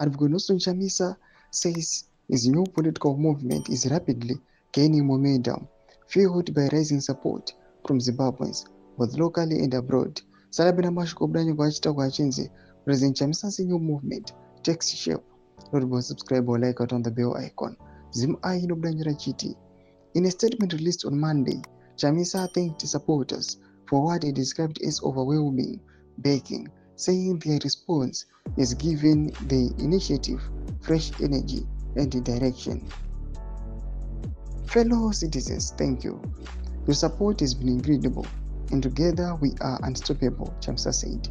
Advocate Nelson Chamisa says his new political movement is rapidly gaining momentum, fueled by rising support from Zimbabweans, both locally and abroad. Salabina Mashkobranyo Gwachita Gwachinze, President Chamisa's new movement takes shape. Don't subscribe or like out on the bell icon. ZVAITWA no Branjura Chiti. In a statement released on Monday, Chamisa thanked supporters for what he described as overwhelming backing, saying their response has given the initiative fresh energy and direction. Fellow citizens, thank you. Your support has been incredible, and together we are unstoppable, Chamisa said.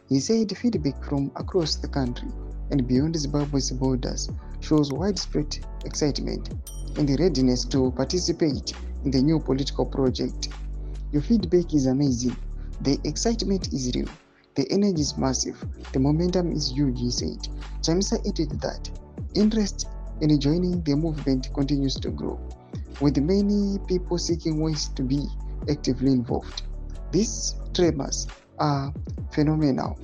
He said feedback from across the country and beyond Zimbabwe's borders shows widespread excitement and the readiness to participate in the new political project. Your feedback is amazing. The excitement is real. The energy is massive. The momentum is huge, he said. Chamisa added that interest in joining the movement continues to grow, with many people seeking ways to be actively involved. These tremors are phenomenal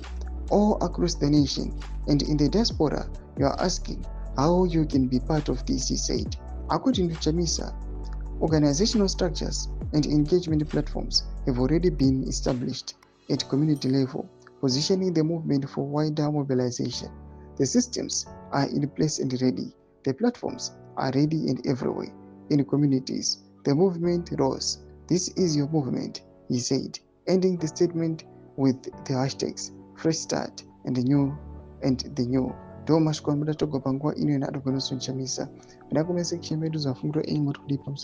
all across the nation, and in the diaspora, you are asking how you can be part of this, he said. According to Chamisa, organizational structures and engagement platforms have already been established at community level, positioning the movement for wider mobilization. The systems are in place and ready. The platforms are ready and everywhere. In communities, the movement rose. This is your movement, he said, ending the statement with the hashtags Fresh Start and the New. Domashkwa togo pangwa ino na advocate Chamisa. Mnangagwa section medu za fungulo aim to clip on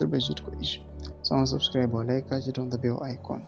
subscribe or like, hit on the bell icon.